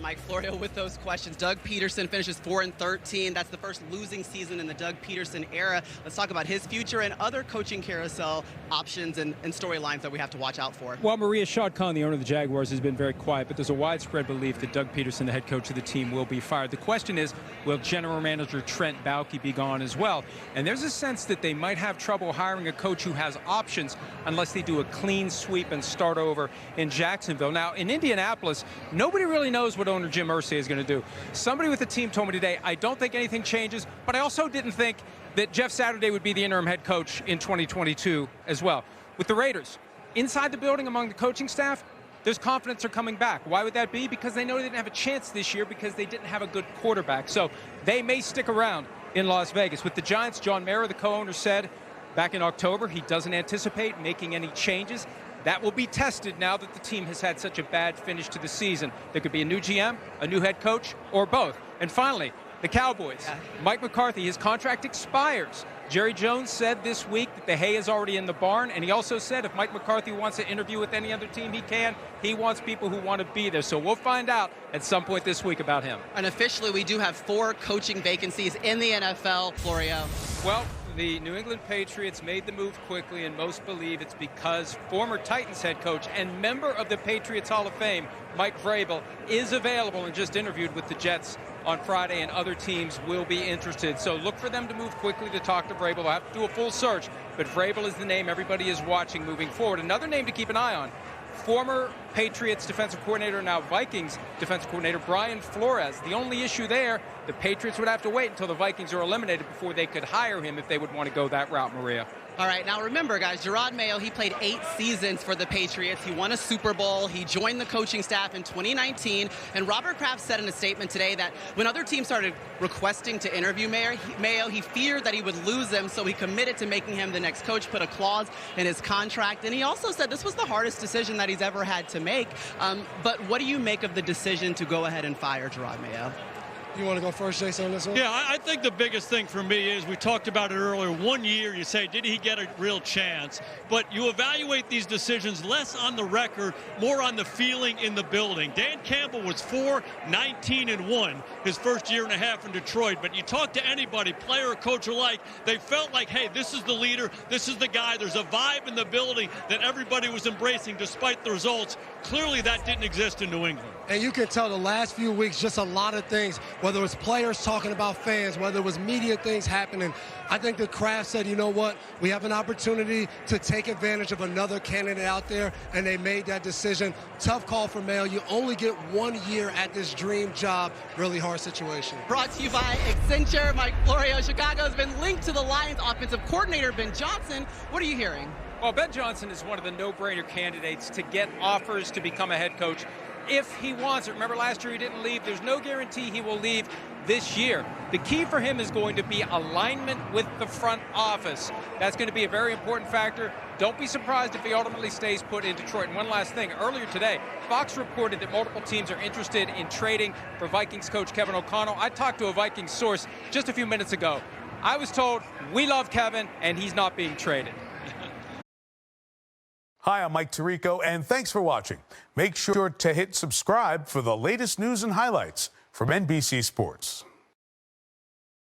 Mike Florio with those questions. Doug Peterson finishes 4-13. That's the first losing season in the Doug Peterson era. Let's talk about his future and other coaching carousel options and storylines that we have to watch out for. Well, Maria, Shad Khan, the owner of the Jaguars, has been very quiet, but there's a widespread belief that Doug Peterson, the head coach of the team, will be fired. The question is, will general manager Trent Baalke be gone as well? And there's a sense that they might have trouble hiring a coach who has options unless they do a clean sweep and start over in Jacksonville. Now, in Indianapolis, nobody really knows what owner Jim Irsay is going to do. Somebody with the team told me today, I don't think anything changes, but I also didn't think that Jeff Saturday would be the interim head coach in 2022 as well. With the Raiders, inside the building among the coaching staff, there's confidence they're coming back. Why would that be? Because they know they didn't have a chance this year because they didn't have a good quarterback. So they may stick around in Las Vegas. With the Giants, John Mara, the co-owner, said back in October he doesn't anticipate making any changes. That will be tested now that the team has had such a bad finish to the season. There could be a new GM, a new head coach, or both. And finally, the Cowboys. Mike McCarthy, his contract expires. Jerry Jones said this week that the hay is already in the barn, and he also said if Mike McCarthy wants to interview with any other team, he can. He wants people who want to be there. So we'll find out at some point this week about him. And officially, we do have 4 coaching vacancies in the NFL, Florio. Well, the New England Patriots made the move quickly, and most believe it's because former Titans head coach and member of the Patriots Hall of Fame, Mike Vrabel, is available and just interviewed with the Jets on Friday, and other teams will be interested. So look for them to move quickly to talk to Vrabel. They'll have to do a full search, but Vrabel is the name everybody is watching moving forward. Another name to keep an eye on, former Patriots defensive coordinator, now Vikings defensive coordinator, Brian Flores. The only issue there, the Patriots would have to wait until the Vikings are eliminated before they could hire him if they would want to go that route, Maria. All right, now remember, guys, Jerod Mayo, he played 8 seasons for the Patriots. He won a Super Bowl. He joined the coaching staff in 2019. And Robert Kraft said in a statement today that when other teams started requesting to interview Mayo, he feared that he would lose them, so he committed to making him the next coach, put a clause in his contract. And he also said this was the hardest decision that he's ever had to make. But what do you make of the decision to go ahead and fire Jerod Mayo? You want to go first, Jason, on this one? Yeah, I think the biggest thing for me is, we talked about it earlier, 1 year, you say, did he get a real chance? But you evaluate these decisions less on the record, more on the feeling in the building. Dan Campbell was 4-19-1 his first year and a half in Detroit. But you talk to anybody, player or coach alike, they felt like, hey, this is the leader, this is the guy. There's a vibe in the building that everybody was embracing despite the results. Clearly that didn't exist in New England. And you can tell the last few weeks, just a lot of things, whether it was players talking about fans, whether it was media things happening. I think that Kraft said, you know what, we have an opportunity to take advantage of another candidate out there, and they made that decision. Tough call for Mayo. You only get 1 year at this dream job. Really hard situation. Brought to you by Accenture. Mike Florio. Chicago has been linked to the Lions offensive coordinator, Ben Johnson. What are you hearing? Well, Ben Johnson is one of the no-brainer candidates to get offers to become a head coach if he wants it. Remember, last year he didn't leave. There's no guarantee he will leave this year. The key for him is going to be alignment with the front office. That's going to be a very important factor. Don't be surprised if he ultimately stays put in Detroit. And one last thing, earlier today, Fox reported that multiple teams are interested in trading for Vikings coach Kevin O'Connell. I talked to a Vikings source just a few minutes ago. I was told, we love Kevin, and he's not being traded. Hi, I'm Mike Tirico, and thanks for watching. Make sure to hit subscribe for the latest news and highlights from NBC Sports.